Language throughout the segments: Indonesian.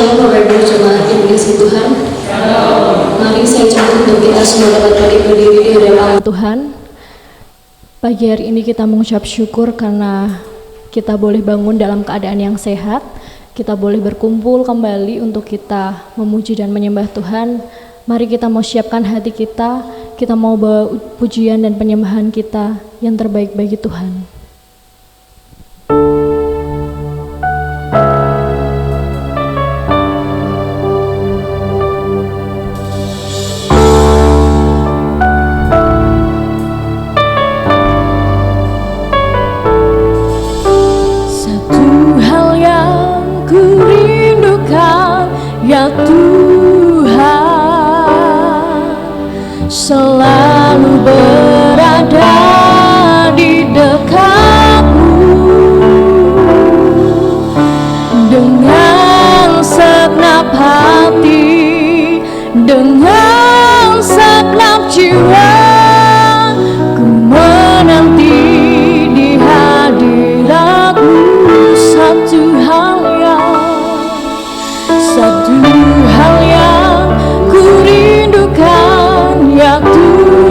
Shalom Bapak Ibu Jemaat yang dikasihi Tuhan. Mari saya coba untuk kita semua dapat berdiri di hadapan Tuhan. Pagi hari ini kita mengucap syukur karena kita boleh bangun dalam keadaan yang sehat. Kita boleh berkumpul kembali untuk kita memuji dan menyembah Tuhan. Mari kita mau siapkan hati kita, kita mau bawa pujian dan penyembahan kita yang terbaik bagi Tuhan. Ya Tuhan, selalu berada di dekatmu dengan segenap hati, dengan segenap jiwa. Ku menanti di hadiratmu satu hal yang ku rindukan, ya Tuhan.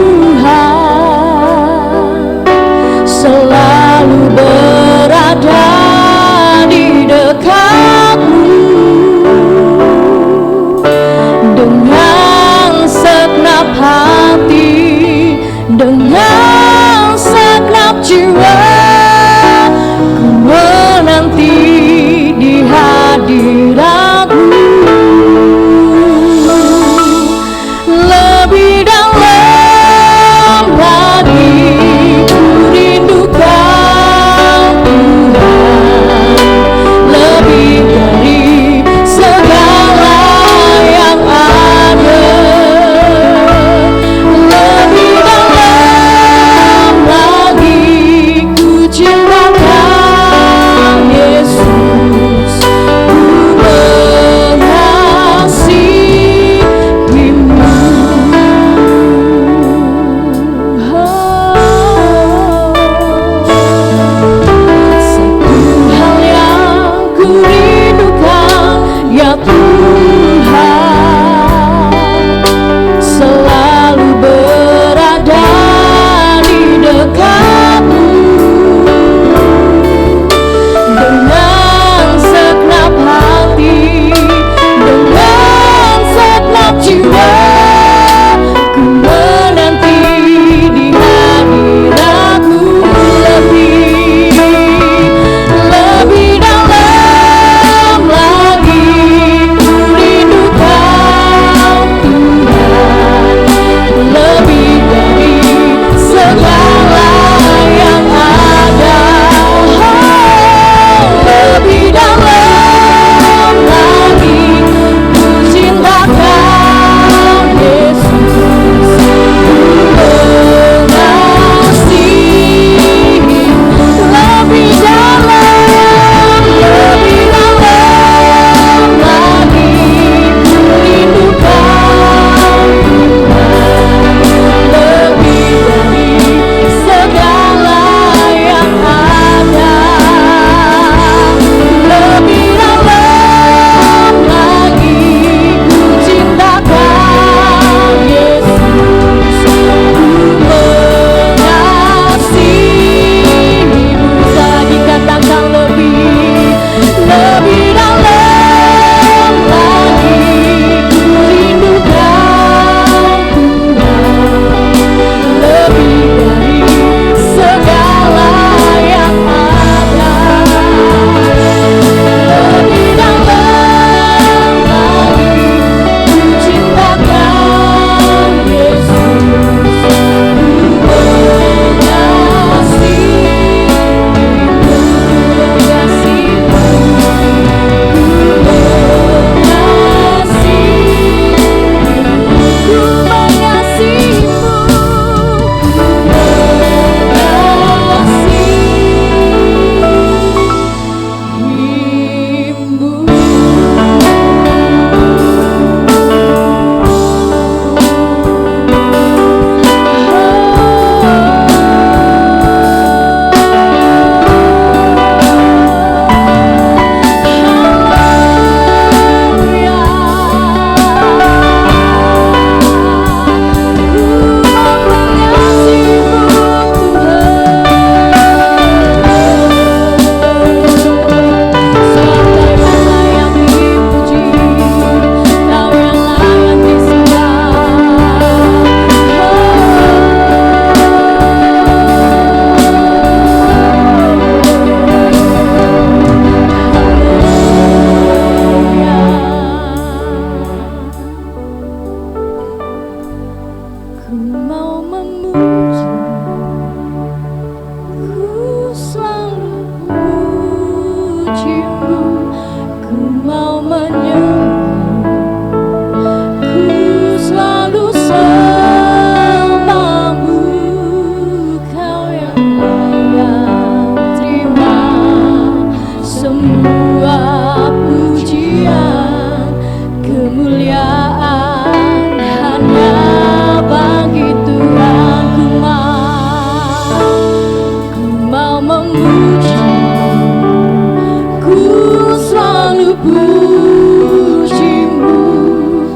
pujimu,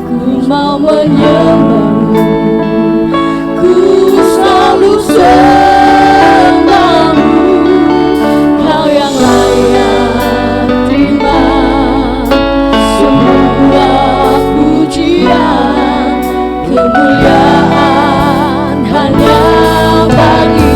ku mau menyembahmu, ku selalu sembahmu, kau yang layak terima semua pujian, kemuliaan hanya bagi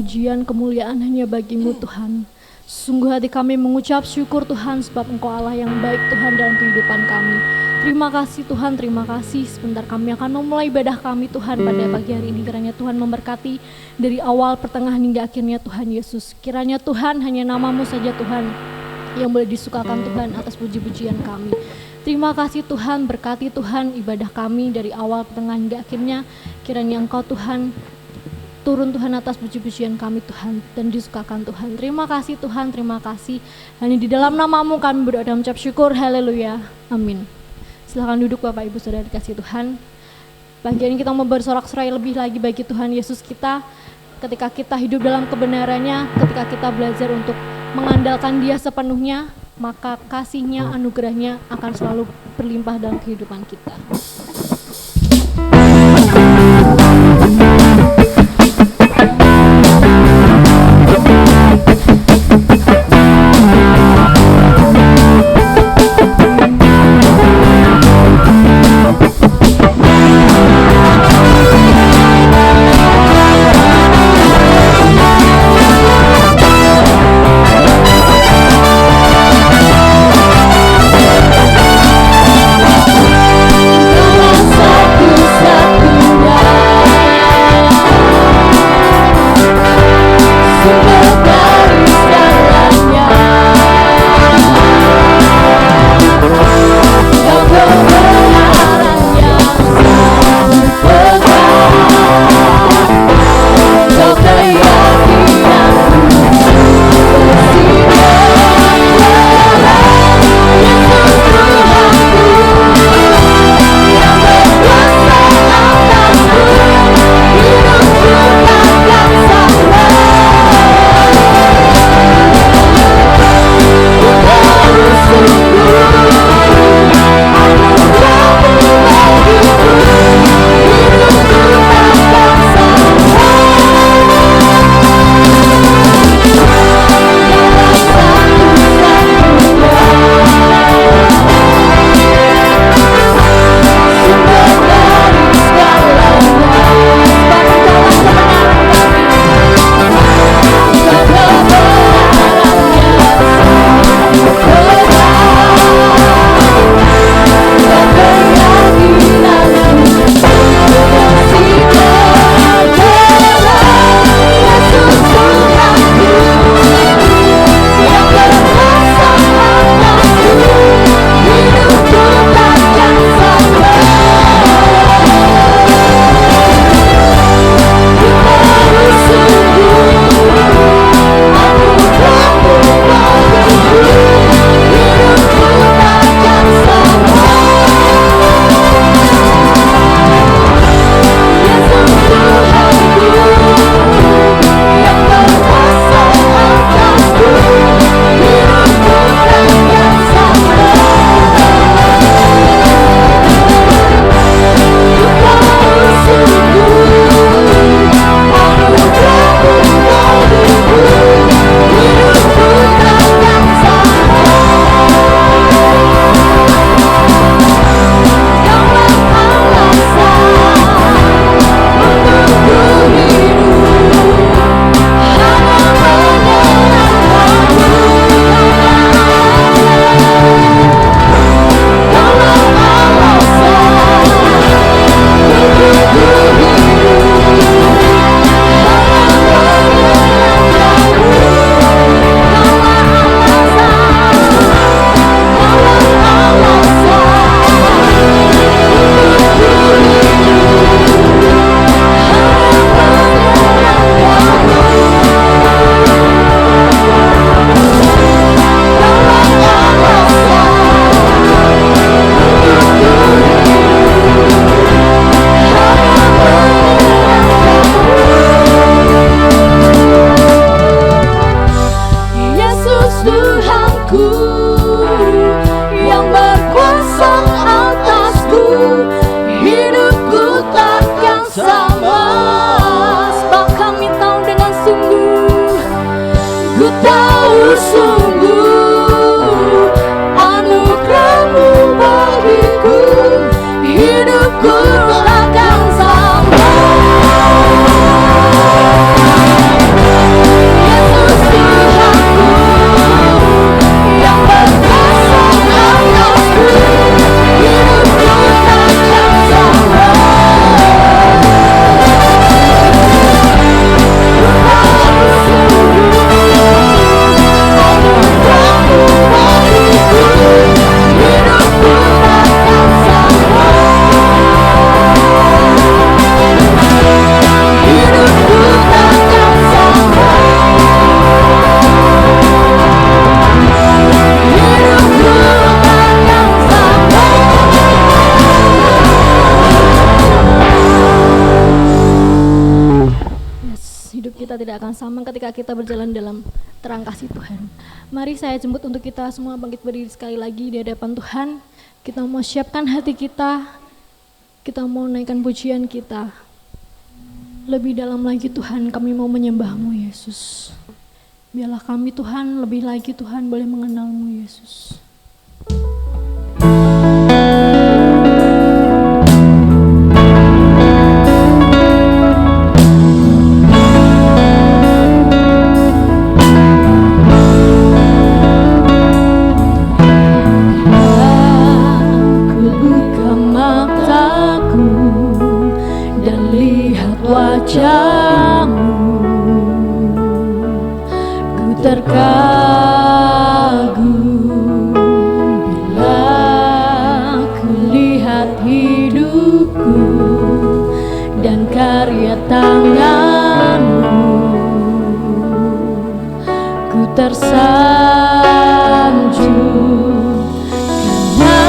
pujian kemuliaan hanya bagimu Tuhan. Sungguh hati kami mengucap syukur Tuhan, sebab Engkau Allah yang baik Tuhan dalam kehidupan kami. Terima kasih Tuhan, terima kasih. Sebentar kami akan memulai ibadah kami Tuhan pada pagi hari ini. Kiranya Tuhan memberkati dari awal, pertengahan hingga akhirnya Tuhan Yesus. Kiranya Tuhan hanya nama-Mu saja Tuhan yang boleh disukakan Tuhan atas puji-pujian kami. Terima kasih Tuhan, berkati Tuhan ibadah kami dari awal, pertengahan hingga akhirnya. Kiranya Engkau Tuhan turun Tuhan atas puji-pujian kami Tuhan dan disukakan Tuhan. Terima kasih Tuhan, terima kasih. Hanya di dalam nama-Mu kami berdoa dan mengucap syukur. Haleluya. Amin. Silakan duduk Bapak Ibu Saudara dikasih Tuhan. Pagi ini kita mau bersorak-sorai lebih lagi bagi Tuhan Yesus kita. Ketika kita hidup dalam kebenarannya, ketika kita belajar untuk mengandalkan Dia sepenuhnya, maka kasih-Nya, anugerah-Nya akan selalu berlimpah dalam kehidupan kita. Kau tidak akan sama ketika kita berjalan dalam terang kasih Tuhan. Mari saya jemput untuk kita semua bangkit berdiri sekali lagi di hadapan Tuhan. Kita mau siapkan hati kita mau naikkan pujian kita. Lebih dalam lagi Tuhan, kami mau menyembah-Mu Yesus. Biarlah kami Tuhan, lebih lagi Tuhan boleh mengenal-Mu Yesus. Wajah-Mu, ku terkagum bila ku lihat hidupku dan karya tangan-Mu, ku tersanjung karena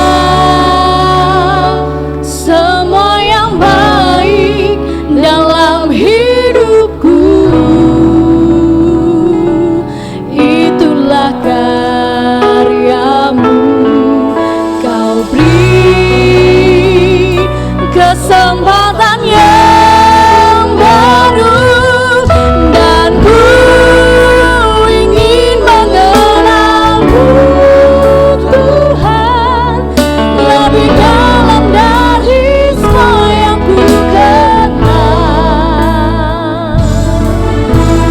semua yang baik dalam hidupku, itulah karya-Mu. Kau beri kesempatan yang baru dan ku ingin mengenal-Mu Tuhan lebih dalam dari semua yang ku kenal.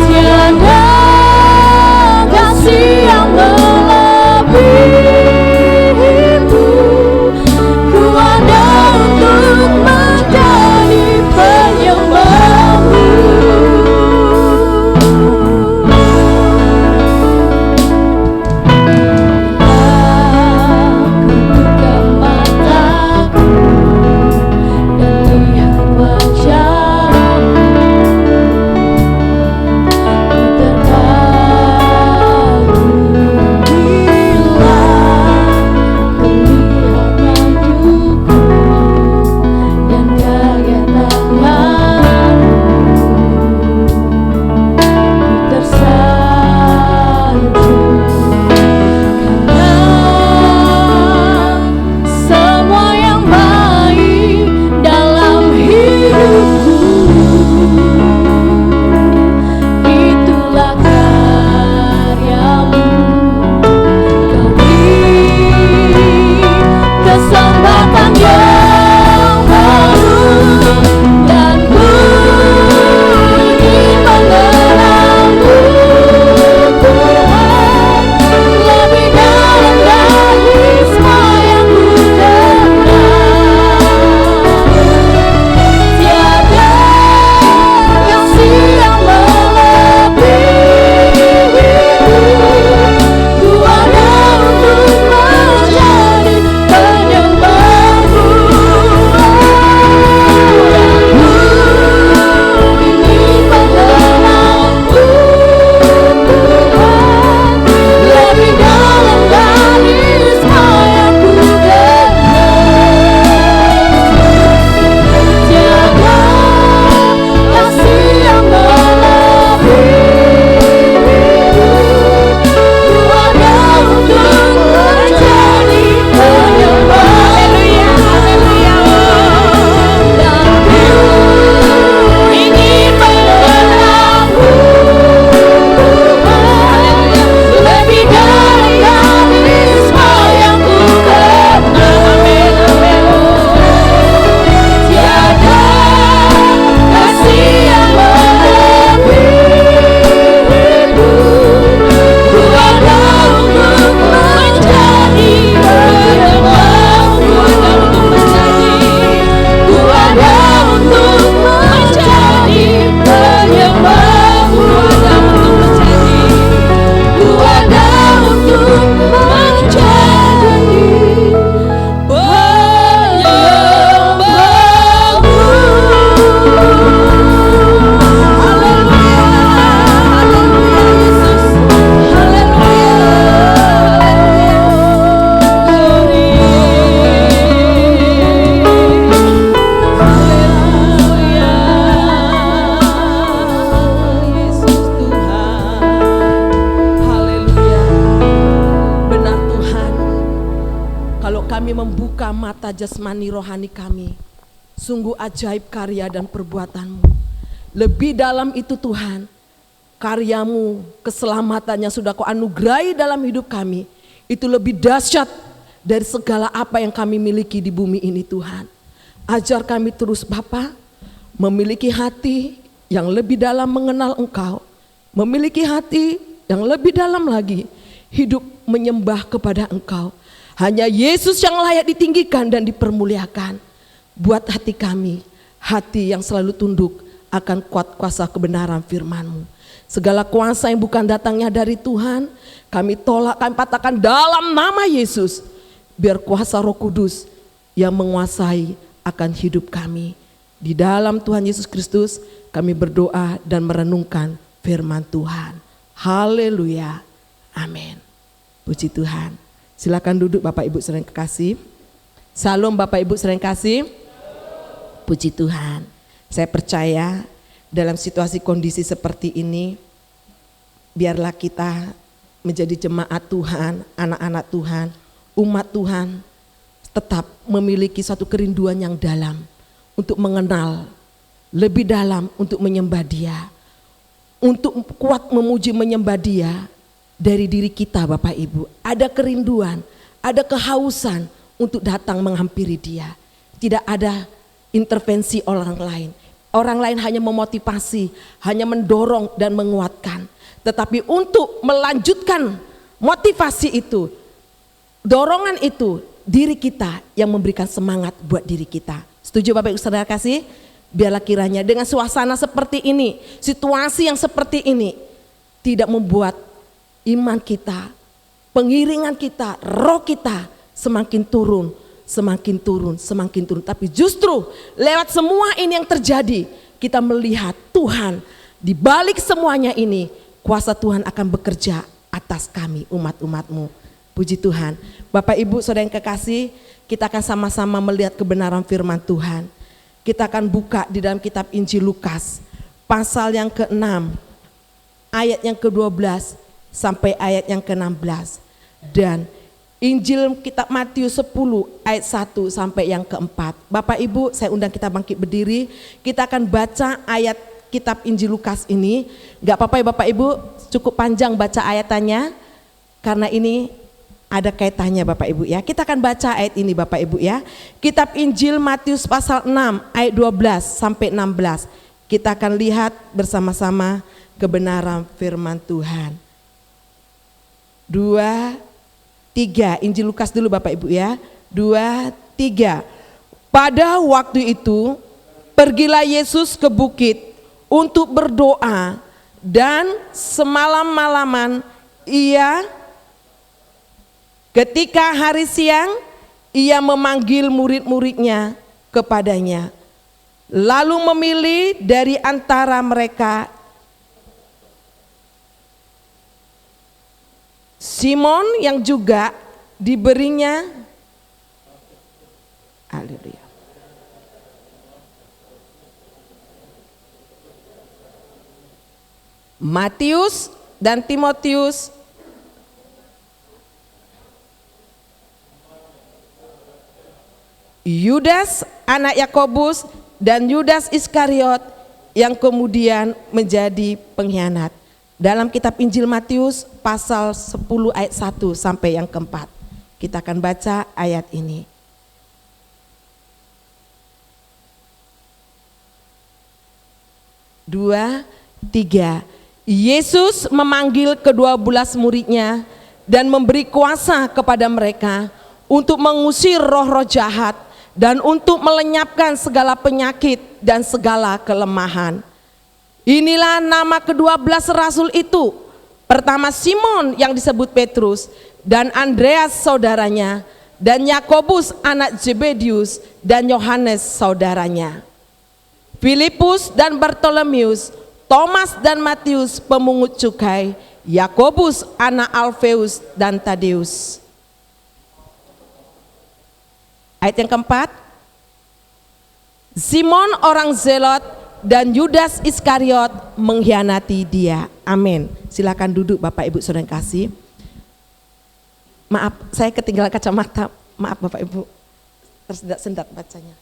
Tiada kasih yang melebihi-Mu, ku ada untuk mencari kami membuka mata jasmani rohani kami. Sungguh ajaib karya dan perbuatan-Mu. Lebih dalam itu Tuhan, karya-Mu, keselamatan yang sudah Kau anugerahi dalam hidup kami, itu lebih dahsyat dari segala apa yang kami miliki di bumi ini Tuhan. Ajar kami terus Bapa, memiliki hati yang lebih dalam mengenal Engkau, memiliki hati yang lebih dalam lagi, hidup menyembah kepada Engkau. Hanya Yesus yang layak ditinggikan dan dipermuliakan. Buat hati kami, hati yang selalu tunduk akan kuat kuasa kebenaran firman-Mu. Segala kuasa yang bukan datangnya dari Tuhan, kami tolak, kami patahkan dalam nama Yesus. Biar kuasa Roh Kudus yang menguasai akan hidup kami. Di dalam Tuhan Yesus Kristus kami berdoa dan merenungkan firman Tuhan. Haleluya. Amin. Puji Tuhan. Silakan duduk Bapak Ibu saudara yang kekasih. Salam Bapak Ibu saudara yang kekasih. Puji Tuhan. Saya percaya dalam situasi kondisi seperti ini, biarlah kita menjadi jemaat Tuhan, anak-anak Tuhan, umat Tuhan, tetap memiliki suatu kerinduan yang dalam untuk mengenal lebih dalam, untuk menyembah Dia, untuk kuat memuji menyembah Dia dari diri kita Bapak Ibu. Ada kerinduan, ada kehausan untuk datang menghampiri Dia. Tidak ada intervensi orang lain. Orang lain hanya memotivasi, hanya mendorong dan menguatkan. Tetapi untuk melanjutkan motivasi itu, dorongan itu, diri kita yang memberikan semangat buat diri kita. Setuju Bapak Ibu saudara kasih? Biarlah kiranya dengan suasana seperti ini, situasi yang seperti ini, tidak membuat iman kita, pengiringan kita, roh kita semakin turun, semakin turun, semakin turun. Tapi justru lewat semua ini yang terjadi, kita melihat Tuhan di balik semuanya ini, kuasa Tuhan akan bekerja atas kami umat-umat-Mu. Puji Tuhan. Bapak Ibu saudara yang kekasih, kita akan sama-sama melihat kebenaran firman Tuhan. Kita akan buka di dalam kitab Injil Lukas, pasal yang ke-6, ayat yang ke-12 sampai ayat yang ke-16. Dan Injil kitab Matius 10 ayat 1 sampai yang ke-4. Bapak Ibu, saya undang kita bangkit berdiri. Kita akan baca ayat kitab Injil Lukas ini. Gak apa-apa ya Bapak Ibu, cukup panjang baca ayatannya, karena ini ada kaitannya Bapak Ibu ya. Kita akan baca ayat ini Bapak Ibu ya. Kitab Injil Matius pasal 6 ayat 12 sampai 16. Kita akan lihat bersama-sama kebenaran firman Tuhan. 2, 3, Injil Lukas dulu Bapak Ibu ya. 2, 3. Pada waktu itu pergilah Yesus ke bukit untuk berdoa, dan semalam-malaman ketika hari siang ia memanggil murid-muridnya kepadanya, lalu memilih dari antara mereka Simon yang juga diberinya haleluya Matius dan Timotius, Yudas anak Yakobus, dan Yudas Iskariot yang kemudian menjadi pengkhianat. Dalam kitab Injil Matius pasal 10 ayat 1 sampai yang ke-4. Kita akan baca ayat ini. Dua, tiga. Yesus memanggil ke-12 muridnya dan memberi kuasa kepada mereka untuk mengusir roh-roh jahat dan untuk melenyapkan segala penyakit dan segala kelemahan. Inilah nama ke-12 rasul itu. Pertama Simon yang disebut Petrus, dan Andreas saudaranya, dan Yakobus anak Zebedius, dan Yohanes saudaranya. Filipus dan Bartolomeus, Thomas dan Matius pemungut cukai, Yakobus anak Alfeus dan Tadeus. Ayat yang keempat, Simon orang Zelot dan Yudas Iskariot mengkhianati dia. Amin. Silakan duduk Bapak Ibu saudara yang kasih. Maaf, saya ketinggalan kacamata. Maaf Bapak Ibu, tersendat-sendat bacanya.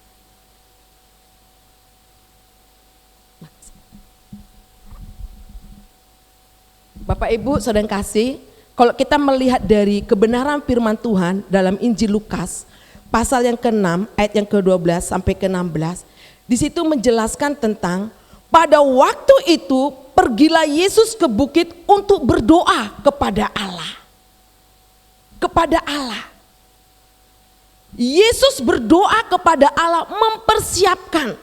Bapak Ibu saudara yang kasih, kalau kita melihat dari kebenaran firman Tuhan dalam Injil Lukas pasal yang ke-6 ayat yang ke-12 sampai ke-16, di situ menjelaskan tentang pada waktu itu pergilah Yesus ke bukit untuk berdoa kepada Allah. Kepada Allah. Yesus berdoa kepada Allah mempersiapkan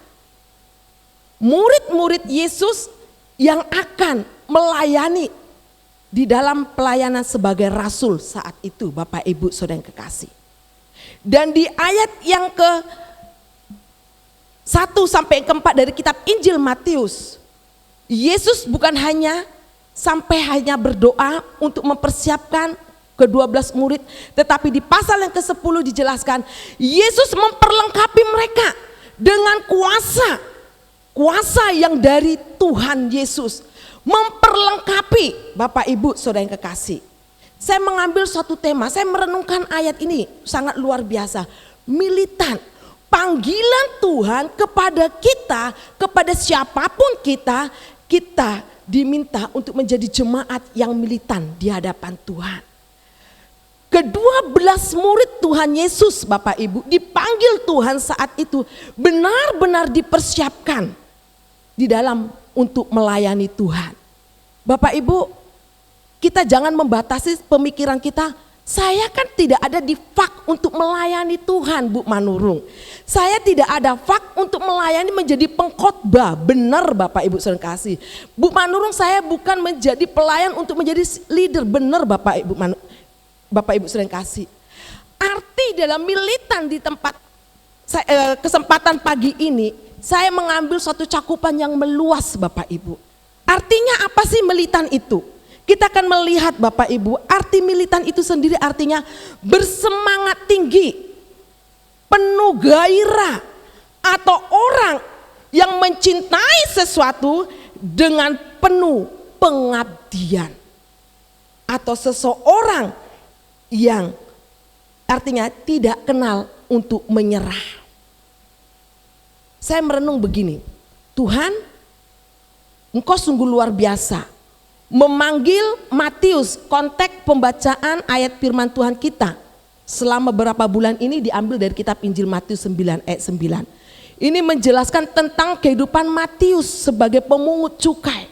murid-murid Yesus yang akan melayani di dalam pelayanan sebagai rasul saat itu, Bapak Ibu saudara yang kekasih. Dan di ayat yang ke-1 sampai ke-4 dari kitab Injil Matius, Yesus bukan hanya berdoa untuk mempersiapkan ke-12 murid, tetapi di pasal yang ke-10 dijelaskan Yesus memperlengkapi mereka dengan kuasa yang dari Tuhan Yesus, memperlengkapi Bapak Ibu saudara yang kekasih. Saya mengambil suatu tema, saya merenungkan ayat ini sangat luar biasa. Militan, panggilan Tuhan kepada kita, kepada siapapun kita diminta untuk menjadi jemaat yang militan di hadapan Tuhan. Ke-12 murid Tuhan Yesus Bapak Ibu dipanggil Tuhan saat itu benar-benar dipersiapkan di dalam untuk melayani Tuhan. Bapak Ibu, kita jangan membatasi pemikiran kita. Saya kan tidak ada di fak untuk melayani Tuhan, Bu Manurung. Saya tidak ada fak untuk melayani menjadi pengkhotbah. Benar Bapak Ibu saudara kasih. Bu Manurung, saya bukan menjadi pelayan untuk menjadi leader. Benar Bapak Ibu saudara kasih. Arti dalam militan di tempat kesempatan pagi ini, saya mengambil suatu cakupan yang meluas Bapak Ibu. Artinya apa sih militan itu? Kita akan melihat Bapak Ibu, arti militan itu sendiri artinya bersemangat tinggi, penuh gairah, atau orang yang mencintai sesuatu dengan penuh pengabdian. Atau seseorang yang artinya tidak kenal untuk menyerah. Saya merenung begini, Tuhan, Engkau sungguh luar biasa. Memanggil Matius, konteks pembacaan ayat firman Tuhan kita selama beberapa bulan ini diambil dari kitab Injil Matius 9 ayat 9. Ini menjelaskan tentang kehidupan Matius sebagai pemungut cukai.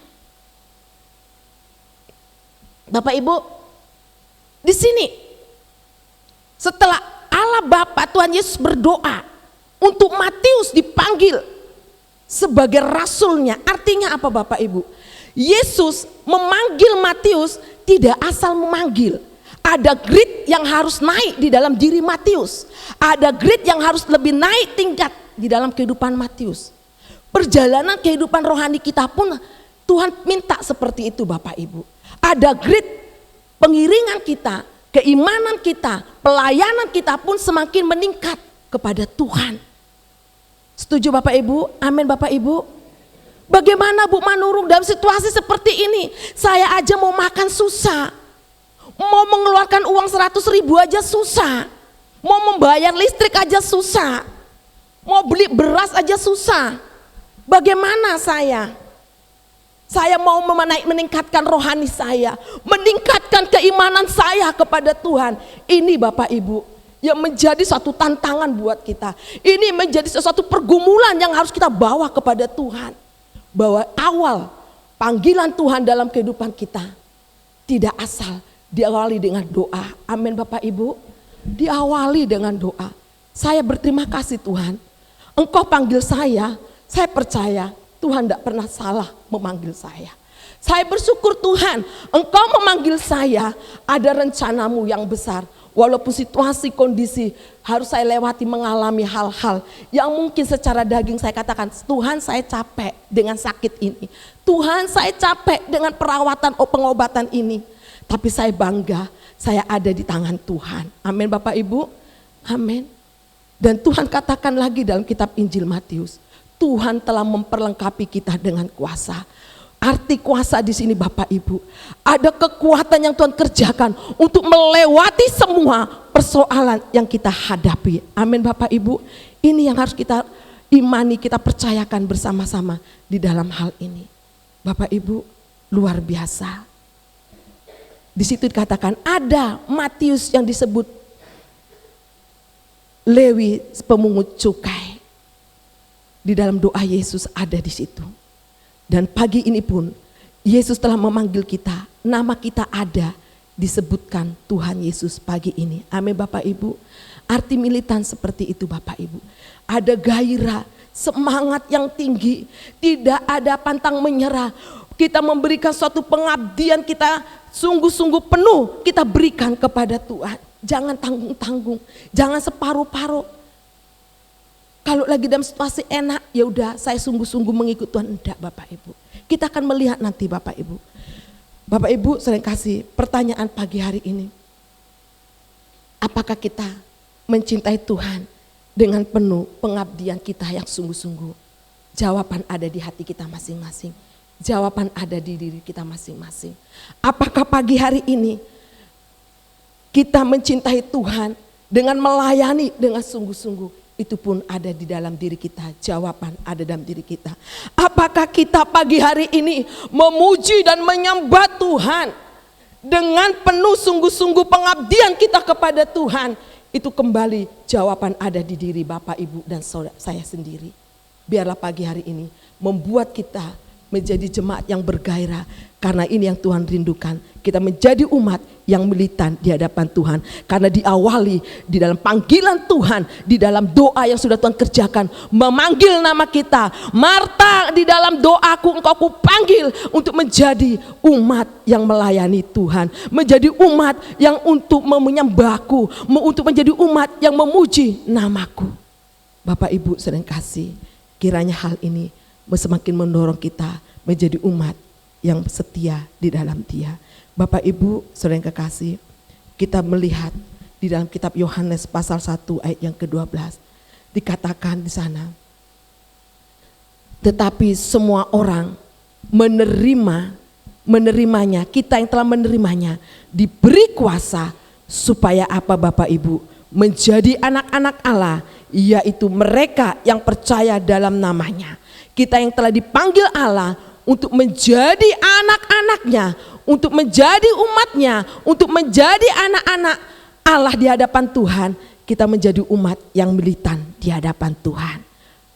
Bapak Ibu, di sini setelah Allah Bapa Tuhan Yesus berdoa untuk Matius dipanggil sebagai rasulnya, artinya apa Bapak Ibu? Yesus memanggil Matius tidak asal memanggil. Ada grade yang harus naik di dalam diri Matius. Ada grade yang harus lebih naik tingkat di dalam kehidupan Matius. Perjalanan kehidupan rohani kita pun Tuhan minta seperti itu Bapak Ibu. Ada grade pengiringan kita, keimanan kita, pelayanan kita pun semakin meningkat kepada Tuhan. Setuju Bapak Ibu? Amin Bapak Ibu. Bagaimana Bu Manurung dalam situasi seperti ini? Saya aja mau makan susah. Mau mengeluarkan uang 100.000 aja susah. Mau membayar listrik aja susah. Mau beli beras aja susah. Bagaimana saya? Saya mau meningkatkan rohani saya. Meningkatkan keimanan saya kepada Tuhan. Ini Bapak Ibu yang menjadi suatu tantangan buat kita. Ini menjadi sesuatu pergumulan yang harus kita bawa kepada Tuhan. Bahwa awal panggilan Tuhan dalam kehidupan kita tidak asal diawali dengan doa. Amin Bapak Ibu. Diawali dengan doa. Saya berterima kasih Tuhan. Engkau panggil saya percaya Tuhan tidak pernah salah memanggil saya. Saya bersyukur Tuhan, Engkau memanggil saya, ada rencanamu yang besar. Walaupun situasi, kondisi harus saya lewati mengalami hal-hal yang mungkin secara daging saya katakan, Tuhan saya capek dengan sakit ini. Tuhan saya capek dengan perawatan pengobatan ini. Tapi saya bangga, saya ada di tangan Tuhan. Amin Bapak Ibu, amin. Dan Tuhan katakan lagi dalam kitab Injil Matius, Tuhan telah memperlengkapi kita dengan kuasa. Arti kuasa di sini Bapak Ibu, ada kekuatan yang Tuhan kerjakan untuk melewati semua persoalan yang kita hadapi. Amin Bapak Ibu. Ini yang harus kita imani, kita percayakan bersama-sama di dalam hal ini. Bapak Ibu, luar biasa. Di situ dikatakan ada Matius yang disebut Lewi pemungut cukai. Di dalam doa Yesus ada di situ. Dan pagi ini pun Yesus telah memanggil kita, nama kita ada disebutkan Tuhan Yesus pagi ini. Amin Bapak Ibu. Arti militan seperti itu Bapak Ibu. Ada gairah, semangat yang tinggi, tidak ada pantang menyerah. Kita memberikan suatu pengabdian, kita sungguh-sungguh penuh kita berikan kepada Tuhan. Jangan tanggung-tanggung, jangan separuh-paruh. Kalau lagi dalam situasi enak, ya udah saya sungguh-sungguh mengikut Tuhan. Enggak Bapak Ibu. Kita akan melihat nanti Bapak Ibu. Bapak Ibu sering kasih pertanyaan pagi hari ini. Apakah kita mencintai Tuhan dengan penuh pengabdian kita yang sungguh-sungguh? Jawaban ada di hati kita masing-masing. Jawaban ada di diri kita masing-masing. Apakah pagi hari ini kita mencintai Tuhan dengan melayani dengan sungguh-sungguh? Itu pun ada di dalam diri kita, jawaban ada dalam diri kita. Apakah kita pagi hari ini memuji dan menyembah Tuhan dengan penuh sungguh-sungguh pengabdian kita kepada Tuhan? Itu kembali jawaban ada di diri Bapak, Ibu dan saya sendiri. Biarlah pagi hari ini membuat kita menjadi jemaat yang bergairah, karena ini yang Tuhan rindukan. Kita menjadi umat yang militan di hadapan Tuhan, karena diawali di dalam panggilan Tuhan, di dalam doa yang sudah Tuhan kerjakan, memanggil nama kita. Marta, di dalam doaku engkau kupanggil untuk menjadi umat yang melayani Tuhan, menjadi umat yang untuk menyembahku, untuk menjadi umat yang memuji namaku. Bapak Ibu sedang kasih, kiranya hal ini semakin mendorong kita menjadi umat yang setia di dalam Dia. Bapak Ibu saudara yang kekasih, kita melihat di dalam kitab Yohanes pasal 1 ayat yang ke-12 dikatakan di sana, tetapi semua orang menerimanya, kita yang telah menerimanya diberi kuasa supaya apa Bapak Ibu? Menjadi anak-anak Allah, yaitu mereka yang percaya dalam namanya. Kita yang telah dipanggil Allah untuk menjadi anak-anaknya, untuk menjadi umatnya, untuk menjadi anak-anak Allah di hadapan Tuhan. Kita menjadi umat yang militan di hadapan Tuhan.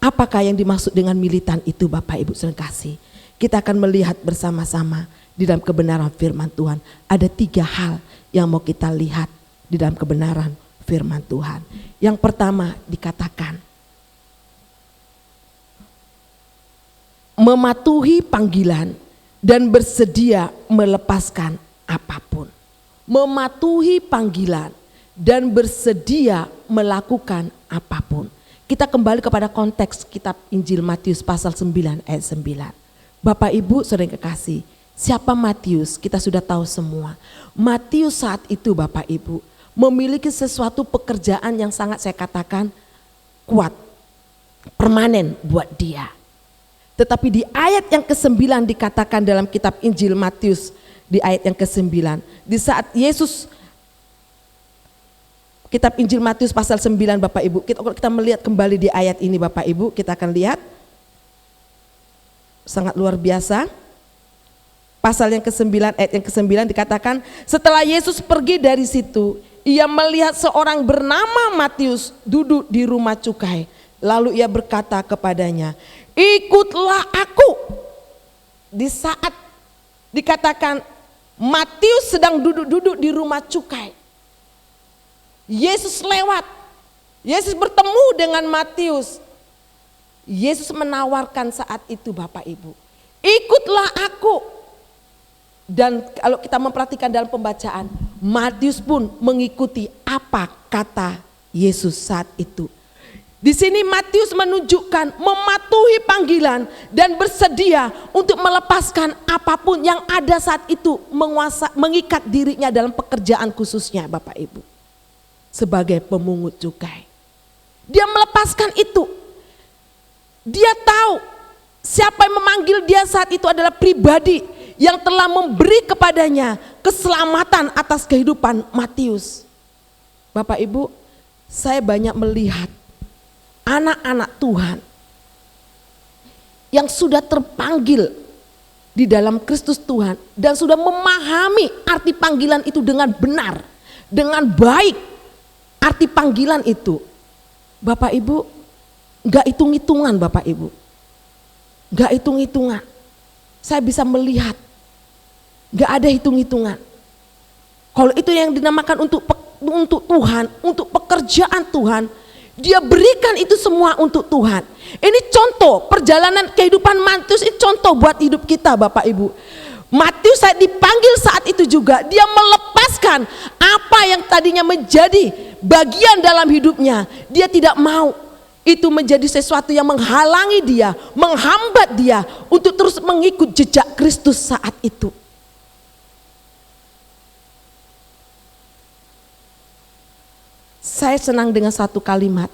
Apakah yang dimaksud dengan militan itu Bapak Ibu saudara kasih? Kita akan melihat bersama-sama di dalam kebenaran firman Tuhan. Ada 3 hal yang mau kita lihat di dalam kebenaran firman Tuhan. Yang pertama dikatakan, mematuhi panggilan dan bersedia melepaskan apapun. Mematuhi panggilan dan bersedia melakukan apapun. Kita kembali kepada konteks kitab Injil Matius pasal 9 ayat 9. Bapak Ibu saudara yang kekasih, siapa Matius? Kita sudah tahu semua. Matius saat itu Bapak Ibu memiliki sesuatu pekerjaan yang sangat saya katakan kuat, permanen buat dia. Tetapi di ayat yang ke-9 dikatakan dalam kitab Injil Matius di ayat yang ke-9, di saat Yesus, kitab Injil Matius pasal 9 Bapak Ibu, kita melihat kembali di ayat ini Bapak Ibu, kita akan lihat sangat luar biasa. Pasal yang ke-9 ayat yang ke-9 dikatakan, setelah Yesus pergi dari situ, ia melihat seorang bernama Matius duduk di rumah cukai. Lalu ia berkata kepadanya, ikutlah aku. Di saat dikatakan Matius sedang duduk-duduk di rumah cukai, Yesus lewat. Yesus bertemu dengan Matius. Yesus menawarkan saat itu Bapak Ibu, ikutlah aku. Dan kalau kita memperhatikan dalam pembacaan, Matius pun mengikuti apa kata Yesus saat itu. Di sini Matius menunjukkan mematuhi panggilan dan bersedia untuk melepaskan apapun yang ada saat itu mengikat dirinya dalam pekerjaan khususnya Bapak Ibu. Sebagai pemungut cukai. Dia melepaskan itu. Dia tahu siapa yang memanggil dia saat itu adalah pribadi yang telah memberi kepadanya keselamatan atas kehidupan Matius. Bapak Ibu, saya banyak melihat anak-anak Tuhan yang sudah terpanggil di dalam Kristus Tuhan dan sudah memahami arti panggilan itu dengan benar, dengan baik. Arti panggilan itu, Bapak Ibu, gak hitung-hitungan Bapak Ibu. Gak hitung-hitungan. Saya bisa melihat, gak ada hitung-hitungan. Kalau itu yang dinamakan untuk Tuhan, untuk pekerjaan Tuhan, dia berikan itu semua untuk Tuhan. Ini contoh perjalanan kehidupan Matius, ini contoh buat hidup kita Bapak Ibu. Matius saat dipanggil saat itu juga, dia melepaskan apa yang tadinya menjadi bagian dalam hidupnya. Dia tidak mau itu menjadi sesuatu yang menghalangi dia, menghambat dia untuk terus mengikut jejak Kristus saat itu. Saya senang dengan satu kalimat,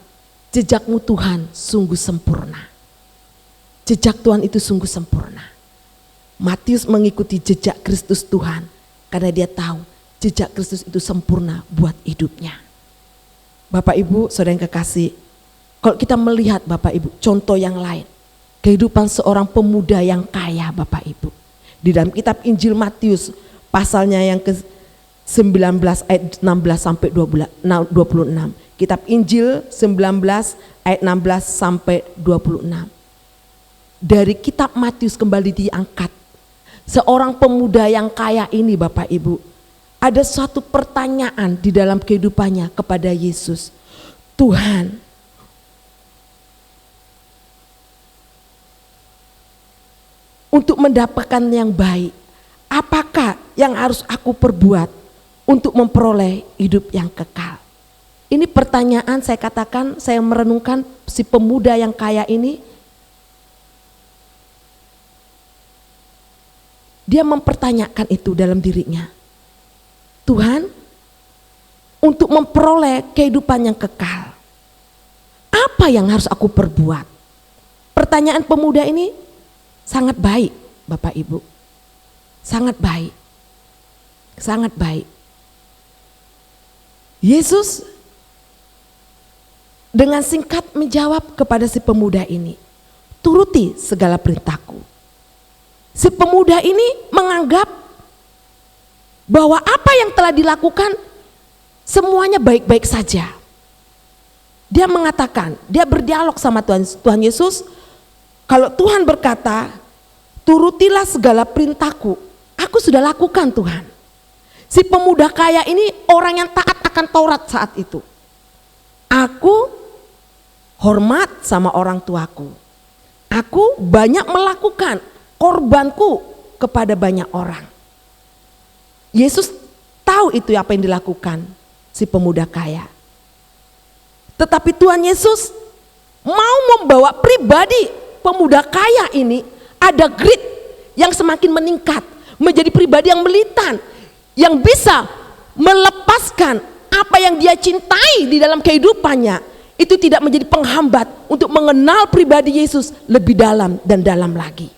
jejakmu Tuhan sungguh sempurna. Jejak Tuhan itu sungguh sempurna. Matius mengikuti jejak Kristus Tuhan karena dia tahu jejak Kristus itu sempurna buat hidupnya. Bapak Ibu, saudara yang kekasih, kalau kita melihat Bapak Ibu contoh yang lain, kehidupan seorang pemuda yang kaya Bapak Ibu. Di dalam kitab Injil Matius pasalnya yang ke-19 ayat 16 sampai 26. Kitab Injil 19 ayat 16 sampai 26. Dari kitab Matius kembali diangkat. Seorang pemuda yang kaya ini Bapak Ibu, ada suatu pertanyaan di dalam kehidupannya kepada Yesus. Tuhan, untuk mendapatkan yang baik, apakah yang harus aku perbuat untuk memperoleh hidup yang kekal? Ini pertanyaan saya katakan, saya merenungkan si pemuda yang kaya ini. Dia mempertanyakan itu dalam dirinya. Tuhan, untuk memperoleh kehidupan yang kekal, apa yang harus aku perbuat? Pertanyaan pemuda ini sangat baik Bapak Ibu. Sangat baik. Sangat baik. Yesus dengan singkat menjawab kepada si pemuda ini, turuti segala perintahku. Si pemuda ini menganggap bahwa apa yang telah dilakukan semuanya baik-baik saja. Dia mengatakan, dia berdialog sama Tuhan Yesus, kalau Tuhan berkata, turutilah segala perintahku, aku sudah lakukan Tuhan. Si pemuda kaya ini orang yang taat akan Taurat saat itu. Aku hormat sama orang tuaku. Aku banyak melakukan korbanku kepada banyak orang. Yesus tahu itu apa yang dilakukan si pemuda kaya. Tetapi Tuhan Yesus mau membawa pribadi pemuda kaya ini ada grit yang semakin meningkat, menjadi pribadi yang militan, yang bisa melepaskan apa yang dia cintai di dalam kehidupannya, itu tidak menjadi penghambat untuk mengenal pribadi Yesus lebih dalam dan dalam lagi.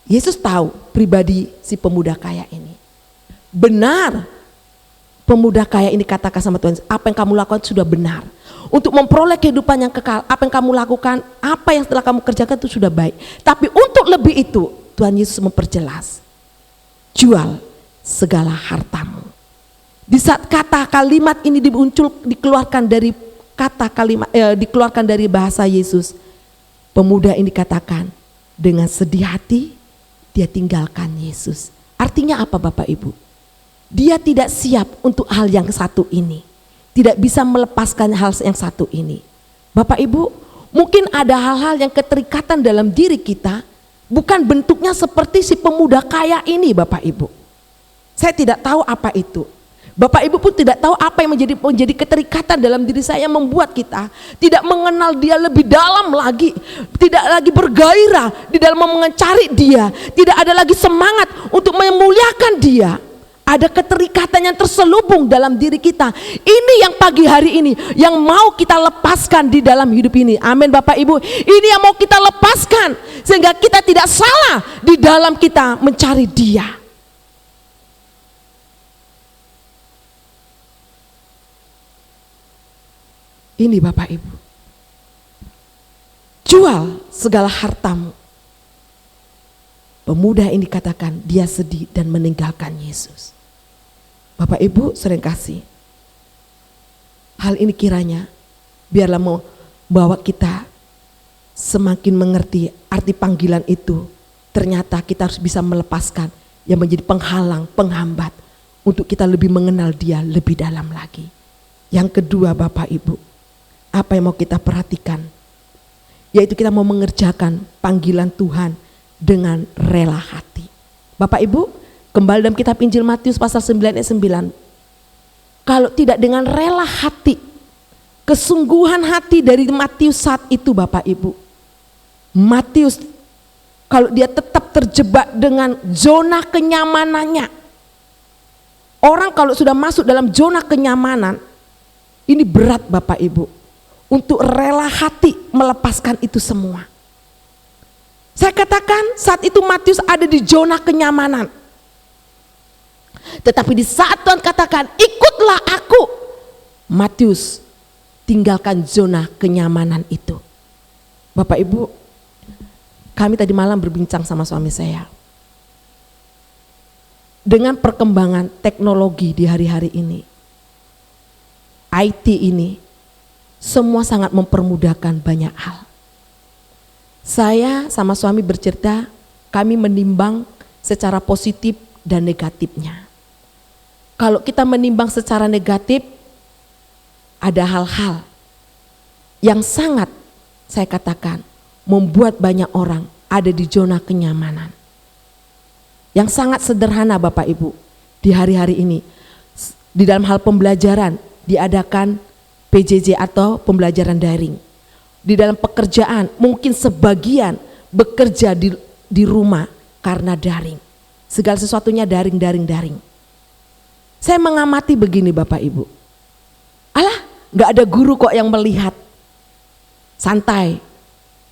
Yesus tahu pribadi si pemuda kaya ini. Benar, pemuda kaya ini katakan sama Tuhan, apa yang kamu lakukan sudah benar. Untuk memperoleh kehidupan yang kekal, apa yang kamu lakukan, apa yang telah kamu kerjakan itu sudah baik. Tapi untuk lebih itu, Tuhan Yesus memperjelas, jual segala hartamu. Di saat kata kalimat ini dikeluarkan dari dikeluarkan dari bahasa Yesus, pemuda ini katakan dengan sedih hati dia tinggalkan Yesus. Artinya apa Bapak Ibu? Dia tidak siap untuk hal yang satu ini. Tidak bisa melepaskan hal yang satu ini. Bapak Ibu, mungkin ada hal-hal yang keterikatan dalam diri kita, bukan bentuknya seperti si pemuda kaya ini Bapak Ibu. Saya tidak tahu apa itu. Bapak Ibu pun tidak tahu apa yang menjadi keterikatan dalam diri saya yang membuat kita tidak mengenal dia lebih dalam lagi, tidak lagi bergairah di dalam mencari dia, tidak ada lagi semangat untuk memuliakan dia. Ada keterikatan yang terselubung dalam diri kita. Ini yang pagi hari ini yang mau kita lepaskan di dalam hidup ini. Amin Bapak Ibu. Ini yang mau kita lepaskan sehingga kita tidak salah di dalam kita mencari dia. Ini Bapak Ibu. Jual segala hartamu. Pemuda ini katakan dia sedih dan meninggalkan Yesus. Bapak Ibu sering kasih. Hal ini kiranya biarlah membawa kita semakin mengerti arti panggilan itu. Ternyata kita harus bisa melepaskan yang menjadi penghalang, penghambat untuk kita lebih mengenal Dia lebih dalam lagi. Yang kedua Bapak Ibu, apa yang mau kita perhatikan? Yaitu kita mau mengerjakan panggilan Tuhan dengan rela hati. Bapak Ibu, kembali dalam kitab Injil Matius pasal 9 ayat 9. Kalau tidak dengan rela hati, kesungguhan hati dari Matius saat itu Bapak Ibu. Matius kalau dia tetap terjebak dengan zona kenyamanannya. Orang kalau sudah masuk dalam zona kenyamanan, ini berat Bapak Ibu. Untuk rela hati melepaskan itu semua. Saya katakan saat itu Matius ada di zona kenyamanan. Tetapi di saat Tuhan katakan ikutlah aku, Matius tinggalkan zona kenyamanan itu. Bapak Ibu, kami tadi malam berbincang sama suami saya. Dengan perkembangan teknologi di hari-hari ini, IT ini, semua sangat mempermudahkan banyak hal. Saya sama suami bercerita, kami menimbang secara positif dan negatifnya. Kalau kita menimbang secara negatif, ada hal-hal yang sangat saya katakan membuat banyak orang ada di zona kenyamanan. Yang sangat sederhana Bapak Ibu, di hari-hari ini, di dalam hal pembelajaran diadakan PJJ atau pembelajaran daring. Di dalam pekerjaan mungkin sebagian bekerja di rumah karena daring. Segala sesuatunya daring. Saya mengamati begini Bapak Ibu. Alah, gak ada guru kok yang melihat. Santai.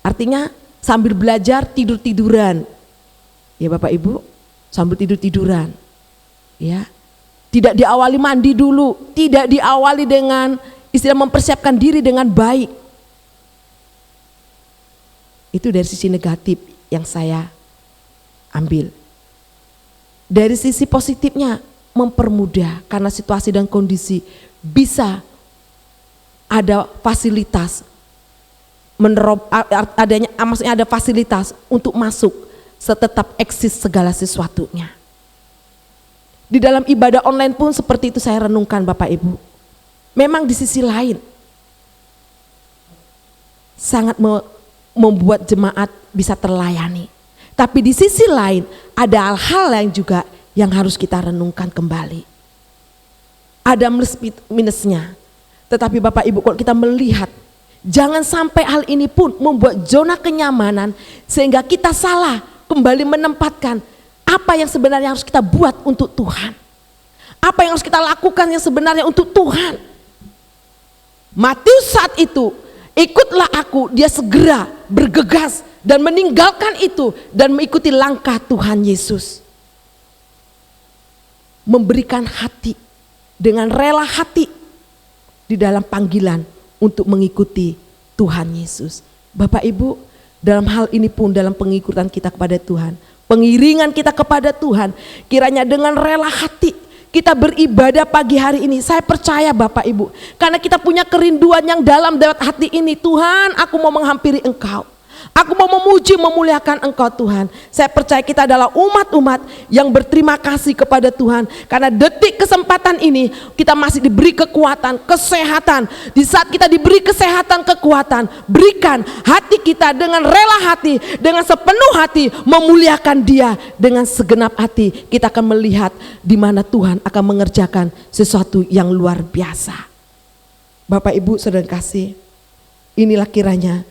Artinya sambil belajar tidur-tiduran. Ya Bapak Ibu, sambil tidur-tiduran. Ya. Tidak diawali mandi dulu, tidak diawali dengan istilah mempersiapkan diri dengan baik. Itu dari sisi negatif yang saya ambil. Dari sisi positifnya mempermudah karena situasi dan kondisi bisa ada fasilitas maksudnya ada fasilitas untuk masuk setetap eksis segala sesuatunya. Di dalam ibadah online pun seperti itu saya renungkan Bapak Ibu. Memang di sisi lain sangat membuat jemaat bisa terlayani. Tapi di sisi lain ada hal-hal yang juga yang harus kita renungkan kembali. Ada plus minusnya. Tetapi Bapak Ibu kalau kita melihat, jangan sampai hal ini pun membuat zona kenyamanan sehingga kita salah kembali menempatkan apa yang sebenarnya harus kita buat untuk Tuhan. Apa yang harus kita lakukan yang sebenarnya untuk Tuhan. Matius saat itu, ikutlah aku, dia segera bergegas dan meninggalkan itu dan mengikuti langkah Tuhan Yesus. Memberikan hati dengan rela hati di dalam panggilan untuk mengikuti Tuhan Yesus. Bapak Ibu, dalam hal ini pun dalam pengikutan kita kepada Tuhan, pengiringan kita kepada Tuhan, kiranya dengan rela hati kita beribadah pagi hari ini. Saya percaya Bapak Ibu, karena kita punya kerinduan yang dalam lewat hati ini. Tuhan, aku mau menghampiri Engkau. Aku mau memuji, memuliakan Engkau Tuhan. Saya percaya kita adalah umat-umat yang berterima kasih kepada Tuhan. Karena detik kesempatan ini kita masih diberi kekuatan, kesehatan. Di saat kita diberi kesehatan, kekuatan, berikan hati kita dengan rela hati, dengan sepenuh hati memuliakan Dia. Dengan segenap hati kita akan melihat di mana Tuhan akan mengerjakan sesuatu yang luar biasa. Bapak Ibu saudara kasih, inilah kiranya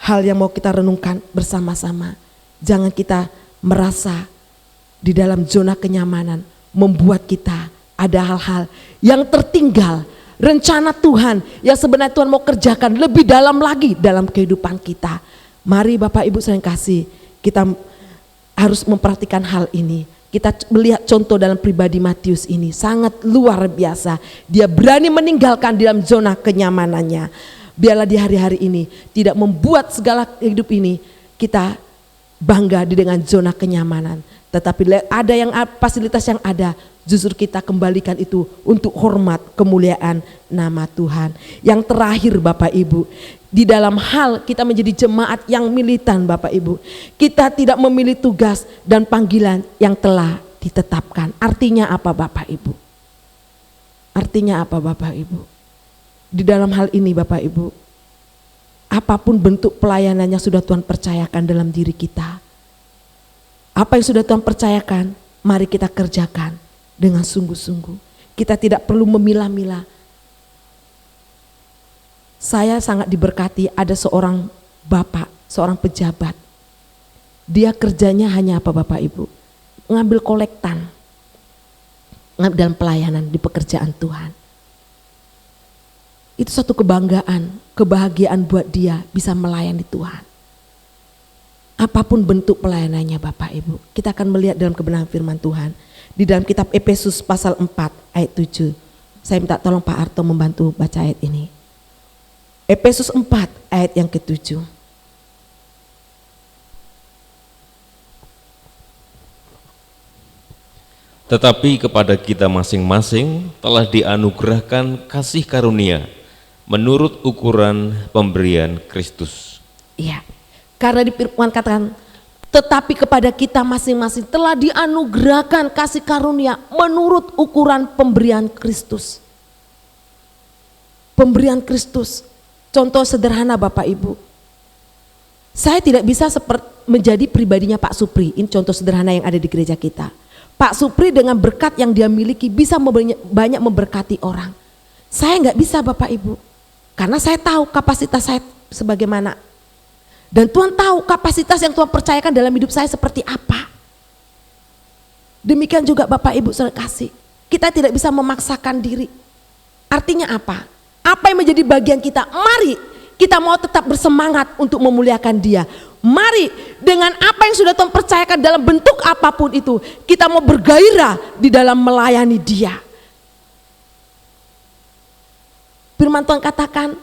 hal yang mau kita renungkan bersama-sama. Jangan kita merasa di dalam zona kenyamanan membuat kita ada hal-hal yang tertinggal. Rencana Tuhan yang sebenarnya Tuhan mau kerjakan lebih dalam lagi dalam kehidupan kita. Mari Bapak Ibu sayang kasih, kita harus memperhatikan hal ini. Kita melihat contoh dalam pribadi Matius ini sangat luar biasa. Dia berani meninggalkan dalam zona kenyamanannya. Biarlah di hari-hari ini tidak membuat segala hidup ini kita bangga dengan zona kenyamanan. Tetapi ada yang fasilitas yang ada, justru kita kembalikan itu untuk hormat kemuliaan nama Tuhan. Yang terakhir Bapak Ibu, di dalam hal kita menjadi jemaat yang militan Bapak Ibu, kita tidak memilih tugas dan panggilan yang telah ditetapkan. Artinya apa Bapak Ibu? Artinya apa Bapak Ibu? Di dalam hal ini Bapak Ibu, apapun bentuk pelayanan yang sudah Tuhan percayakan dalam diri kita, apa yang sudah Tuhan percayakan, mari kita kerjakan dengan sungguh-sungguh. Kita tidak perlu memilah-milah. Saya sangat diberkati ada seorang bapak, seorang pejabat. Dia kerjanya hanya apa Bapak Ibu? Ngambil kolektan dalam pelayanan di pekerjaan Tuhan. Itu suatu kebanggaan, kebahagiaan buat dia bisa melayani Tuhan. Apapun bentuk pelayanannya Bapak Ibu, kita akan melihat dalam kebenaran firman Tuhan. Di dalam kitab Efesus pasal 4 ayat 7. Saya minta tolong Pak Arto membantu baca ayat ini. Efesus 4 ayat yang ke-7. Tetapi kepada kita masing-masing telah dianugerahkan kasih karunia menurut ukuran pemberian Kristus. Iya, karena di firman katakan, tetapi kepada kita masing-masing telah dianugerahkan kasih karunia menurut ukuran pemberian Kristus. Pemberian Kristus. Contoh sederhana Bapak Ibu, saya tidak bisa menjadi pribadinya Pak Supri. Ini contoh sederhana yang ada di gereja kita. Pak Supri dengan berkat yang dia miliki bisa banyak memberkati orang. Saya nggak bisa Bapak Ibu, karena saya tahu kapasitas saya sebagaimana. Dan Tuhan tahu kapasitas yang Tuhan percayakan dalam hidup saya seperti apa. Demikian juga Bapak Ibu saudara kasih, kita tidak bisa memaksakan diri. Artinya apa? Apa yang menjadi bagian kita? Mari kita mau tetap bersemangat untuk memuliakan Dia. Mari dengan apa yang sudah Tuhan percayakan dalam bentuk apapun itu, kita mau bergairah di dalam melayani Dia. Firman Tuhan katakan,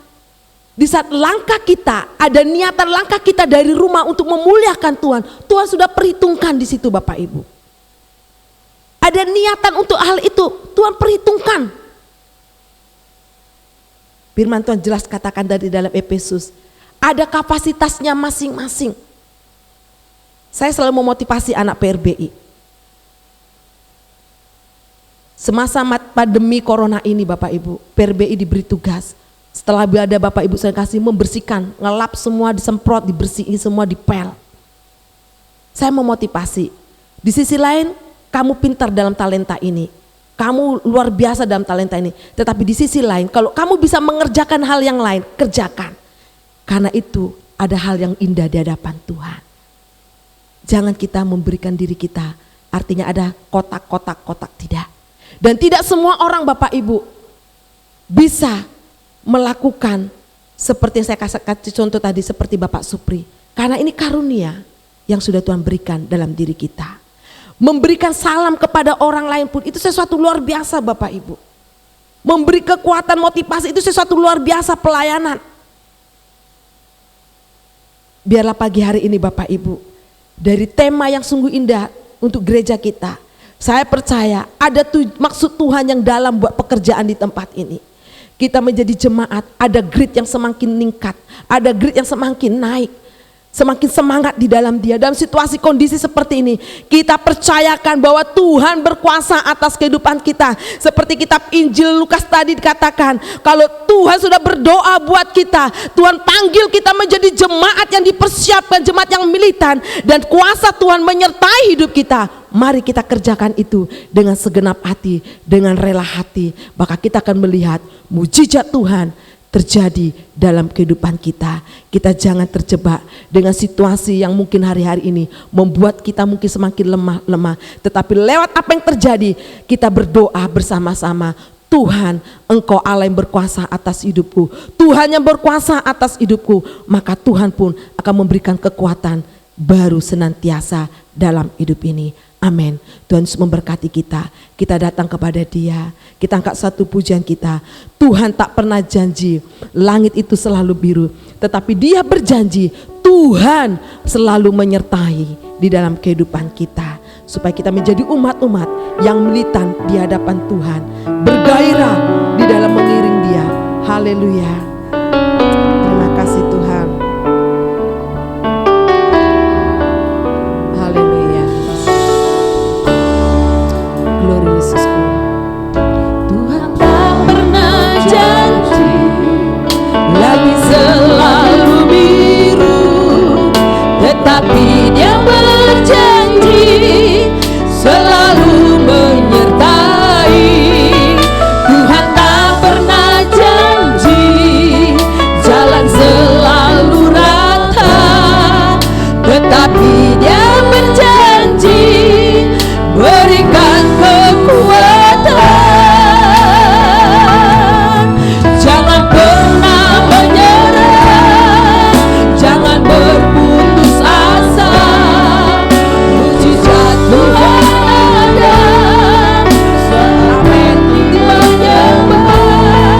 di saat langkah kita, ada niatan langkah kita dari rumah untuk memuliakan Tuhan, Tuhan sudah perhitungkan di situ Bapak Ibu. Ada niatan untuk hal itu, Tuhan perhitungkan. Firman Tuhan jelas katakan dari dalam Efesus, ada kapasitasnya masing-masing. Saya selalu memotivasi anak PRBI. Semasa pandemi corona ini Bapak Ibu, PRBI diberi tugas. Setelah ada Bapak Ibu saya kasih membersihkan, ngelap semua, disemprot, dibersihin semua, dipel. Saya memotivasi. Di sisi lain, kamu pintar dalam talenta ini. Kamu luar biasa dalam talenta ini. Tetapi di sisi lain, kalau kamu bisa mengerjakan hal yang lain, kerjakan. Karena itu ada hal yang indah di hadapan Tuhan. Jangan kita memberikan diri kita, artinya ada kotak-kotak tidak. Dan tidak semua orang Bapak Ibu bisa melakukan seperti yang saya kasih contoh tadi, seperti Bapak Supri. Karena ini karunia yang sudah Tuhan berikan dalam diri kita. Memberikan salam kepada orang lain pun itu sesuatu luar biasa Bapak Ibu. Memberi kekuatan motivasi itu sesuatu luar biasa pelayanan. Biarlah pagi hari ini Bapak Ibu, dari tema yang sungguh indah untuk gereja kita, saya percaya ada maksud Tuhan yang dalam buat pekerjaan di tempat ini. Kita menjadi jemaat, ada grit yang semakin meningkat, ada grit yang semakin naik. Semakin semangat di dalam Dia. Dalam situasi kondisi seperti ini, kita percayakan bahwa Tuhan berkuasa atas kehidupan kita. Seperti kitab Injil Lukas tadi dikatakan, kalau Tuhan sudah berdoa buat kita, Tuhan panggil kita menjadi jemaat yang dipersiapkan, jemaat yang militan, dan kuasa Tuhan menyertai hidup kita. Mari kita kerjakan itu dengan segenap hati, dengan rela hati. Maka kita akan melihat mujizat Tuhan terjadi dalam kehidupan kita. Kita jangan terjebak dengan situasi yang mungkin hari-hari ini membuat kita mungkin semakin lemah. Tetapi lewat apa yang terjadi, kita berdoa bersama-sama. Tuhan, Engkau Allah yang berkuasa atas hidupku. Tuhan yang berkuasa atas hidupku. Maka Tuhan pun akan memberikan kekuatan baru senantiasa dalam hidup ini. Amin. Tuhan Yesus memberkati kita. Kita datang kepada Dia. Kita angkat satu pujian kita. Tuhan tak pernah janji langit itu selalu biru, tetapi Dia berjanji Tuhan selalu menyertai di dalam kehidupan kita, supaya kita menjadi umat-umat yang militan di hadapan Tuhan, bergairah di dalam mengiring Dia. Haleluya. Terima kasih Tuhan. Haleluya. Glory Yesusku. Tuhan tak pernah janji langit selalu biru, tetapi Dia berjanji selalu menyertai. Tuhan tak pernah janji jalan selalu rata, tetapi Dia berjanji berikan kekuatan. Jangan pernah menyerah, jangan berputus asa. Mujizat Tuhan ada, sampai menyembah.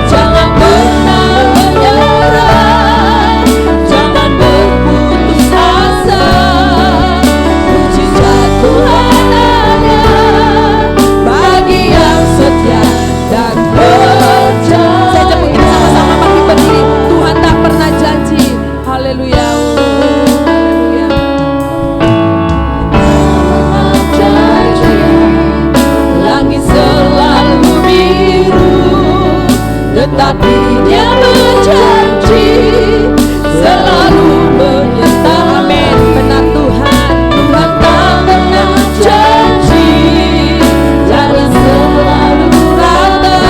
Jangan pernah menyerah, jangan berputus asa. Mujizat Tuhan ada bagi yang setia dan percaya. Saya ajak kita sama-sama bangkit berdiri. Tuhan tak pernah janji. Haleluya. Haleluya. Janji langit selalu biru, tetapi Dia berjanji selalu menyertai. Amin. Benar Tuhan. Tuhan tak pernah janji jalan selalu rata,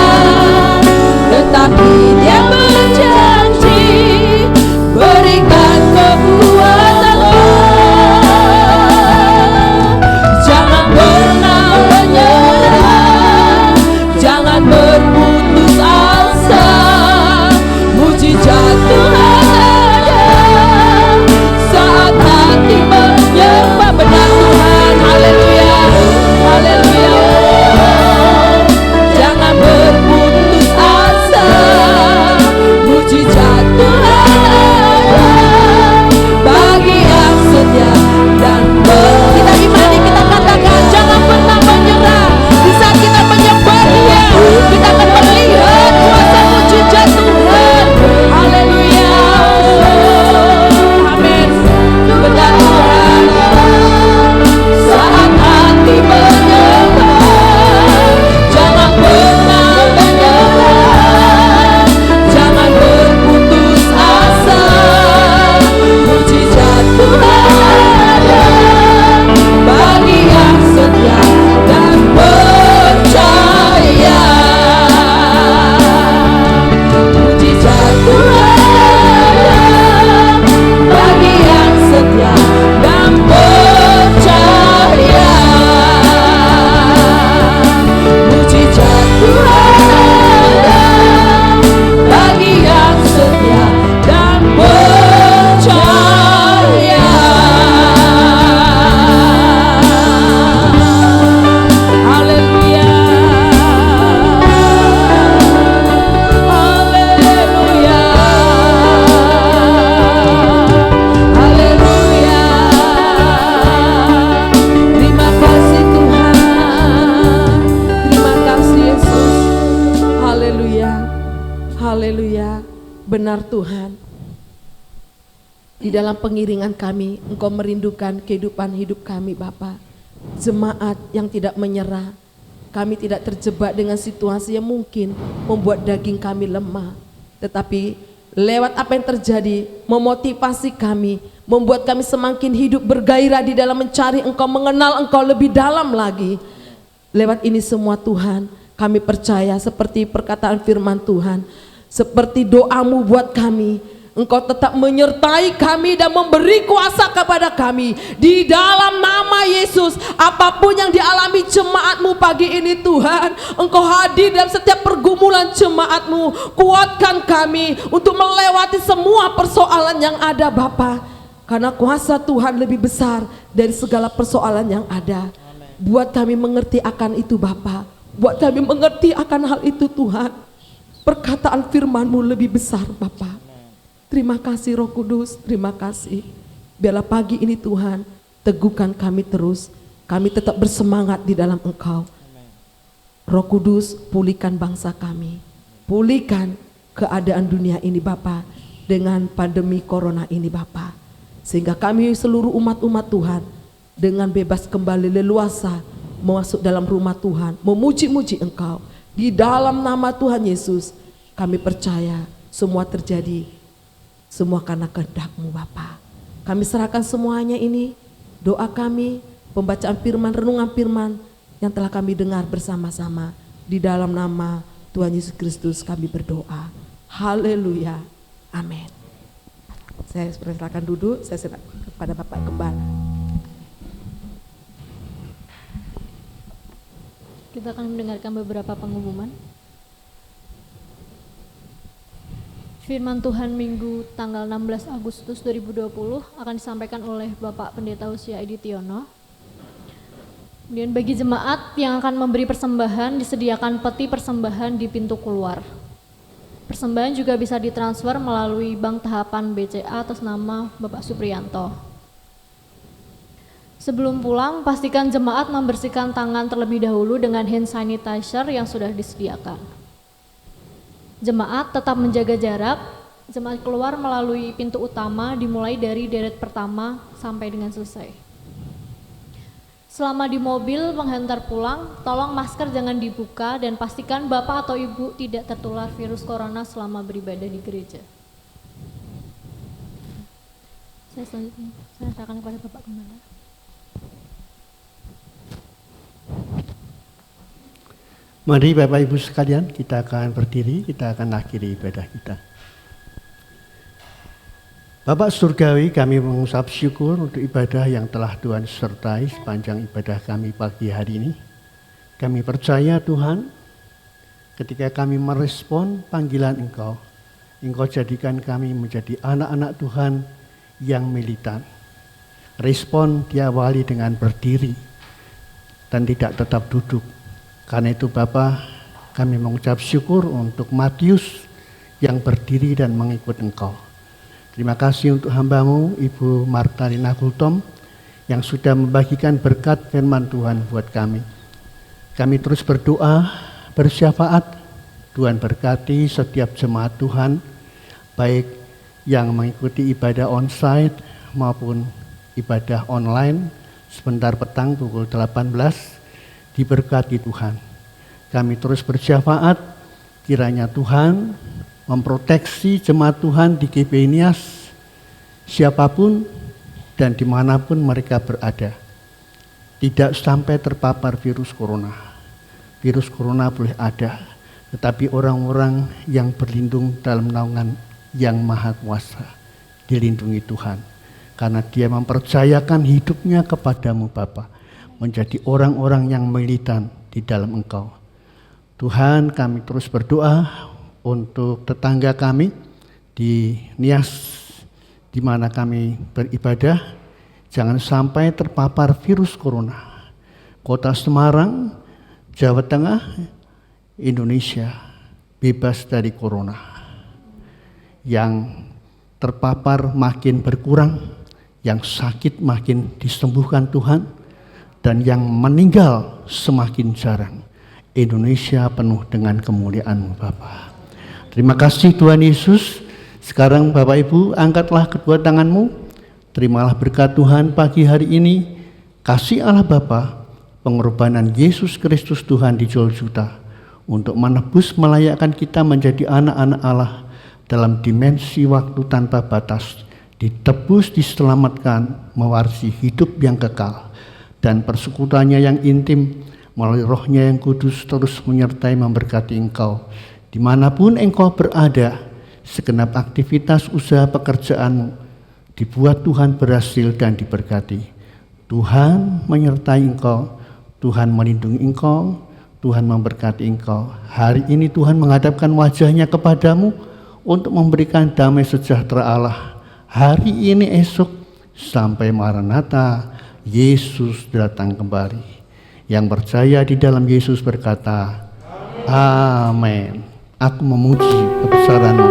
tetapi Dia berjanji berikan kekuatan. Jangan pernah menyerah, jangan berputus asa. Mujizat Tuhan ada saat hati menyembah. Benar Tuhan. Haleluya. Haleluya. Jangan berputus asa. Mujizat Tuhan ada bagi yang setia dan kita imani, kita katakan jangan pernah menyerah. Di saat kita menyembah Dia, kita akan melihat kuasa mujizat Tuhan. Haleluya. Amin. Benar Tuhan. Saat hati menyembah, jangan pernah menyerah, jangan berputus asa. Mujizat Tuhan ada bagi yang setia dan percaya. Mujizat Tuhan ada bagi yang setia dan percaya. Mujizat Tuhan ada bagi yang setia dan percaya. Haleluya. Haleluya. Haleluya. Terima kasih Tuhan. Terima kasih Yesus. Haleluya. Haleluya. Benar Tuhan. Di dalam pengiringan kami, Engkau merindukan kehidupan hidup kami Bapa. Jemaat yang tidak menyerah. Kami tidak terjebak dengan situasi yang mungkin membuat daging kami lemah. Tetapi lewat apa yang terjadi, memotivasi kami, membuat kami semakin hidup bergairah di dalam mencari Engkau, mengenal Engkau lebih dalam lagi. Lewat ini semua Tuhan, kami percaya seperti perkataan firman Tuhan, seperti doamu buat kami, Engkau tetap menyertai kami dan memberi kuasa kepada kami. Di dalam nama Yesus, apapun yang dialami jemaatmu pagi ini Tuhan, Engkau hadir dalam setiap pergumulan jemaatmu. Kuatkan kami untuk melewati semua persoalan yang ada Bapa. Karena kuasa Tuhan lebih besar dari segala persoalan yang ada. Buat kami mengerti akan itu Bapa. Buat kami mengerti akan hal itu Tuhan. Perkataan firman-Mu lebih besar Bapa. Terima kasih Roh Kudus, terima kasih. Biarlah pagi ini Tuhan, teguhkan kami terus. Kami tetap bersemangat di dalam Engkau. Roh Kudus, pulihkan bangsa kami. Pulihkan keadaan dunia ini Bapa, dengan pandemi corona ini Bapa. Sehingga kami seluruh umat-umat Tuhan dengan bebas kembali leluasa masuk dalam rumah Tuhan, memuji-muji Engkau. Di dalam nama Tuhan Yesus kami percaya semua terjadi, semua karena kehendak-Mu Bapa. Kami serahkan semuanya ini, doa kami, pembacaan firman, renungan firman yang telah kami dengar bersama-sama. Di dalam nama Tuhan Yesus Kristus kami berdoa. Haleluya. Amin. Saya persilakan duduk, saya serahkan kepada Bapak Gembala. Kita akan mendengarkan beberapa pengumuman. Firman Tuhan Minggu tanggal 16 Agustus 2020 akan disampaikan oleh Bapak Pendeta Usia Edi Tiono. Kemudian bagi jemaat yang akan memberi persembahan, disediakan peti persembahan di pintu keluar. Persembahan juga bisa ditransfer melalui Bank Tahapan BCA atas nama Bapak Supriyanto. Sebelum pulang, pastikan jemaat membersihkan tangan terlebih dahulu dengan hand sanitizer yang sudah disediakan. Jemaat tetap menjaga jarak. Jemaat keluar melalui pintu utama dimulai dari deret pertama sampai dengan selesai. Selama di mobil menghantar pulang, tolong masker jangan dibuka dan pastikan Bapak atau Ibu tidak tertular virus corona selama beribadah di gereja. Saya serahkan kepada Bapak Gembala. Mari Bapak Ibu sekalian, kita akan berdiri, kita akan akhiri ibadah kita. Bapak Surgawi, kami mengucap syukur untuk ibadah yang telah Tuhan sertai sepanjang ibadah kami pagi hari ini. Kami percaya Tuhan, ketika kami merespon panggilan Engkau, Engkau jadikan kami menjadi anak-anak Tuhan yang militan. Respon diawali dengan berdiri dan tidak tetap duduk. Karena itu Bapak, kami mengucap syukur untuk Matius yang berdiri dan mengikut Engkau. Terima kasih untuk hamba-Mu Ibu Martalina Gultom yang sudah membagikan berkat firman Tuhan buat kami. Kami terus berdoa, bersyafaat, Tuhan berkati setiap jemaat Tuhan, baik yang mengikuti ibadah onsite maupun ibadah online sebentar petang pukul 18, diberkati Tuhan. Kami terus bersyafaat, kiranya Tuhan memproteksi jemaat Tuhan di GPI Nias, siapapun dan dimanapun mereka berada, tidak sampai terpapar virus corona. Virus corona boleh ada, tetapi orang-orang yang berlindung dalam naungan yang maha kuasa dilindungi Tuhan, karena dia mempercayakan hidupnya kepadamu Bapa, menjadi orang-orang yang militan di dalam Engkau. Tuhan, kami terus berdoa untuk tetangga kami di Nias, di mana kami beribadah, jangan sampai terpapar virus corona. Kota Semarang, Jawa Tengah, Indonesia bebas dari corona. Yang terpapar makin berkurang, yang sakit makin disembuhkan Tuhan, dan yang meninggal semakin jarang. Indonesia penuh dengan kemuliaan-Mu Bapa. Terima kasih Tuhan Yesus. Sekarang Bapak Ibu, angkatlah kedua tanganmu. Terimalah berkat Tuhan pagi hari ini. Kasih Allah Bapa, pengorbanan Yesus Kristus Tuhan di Golgota untuk menebus melayakkan kita menjadi anak-anak Allah dalam dimensi waktu tanpa batas, ditebus, diselamatkan, mewarisi hidup yang kekal, dan persekutuannya yang intim melalui Roh-Nya yang kudus terus menyertai memberkati engkau dimanapun engkau berada. Segenap aktivitas usaha pekerjaanmu dibuat Tuhan berhasil dan diberkati. Tuhan menyertai engkau, Tuhan melindungi engkau, Tuhan memberkati engkau. Hari ini Tuhan menghadapkan wajah-Nya kepadamu untuk memberikan damai sejahtera Allah. Hari ini esok sampai Maranatha, Yesus datang kembali. Yang percaya di dalam Yesus berkata, Amin. Aku memuji kebesaran-Mu.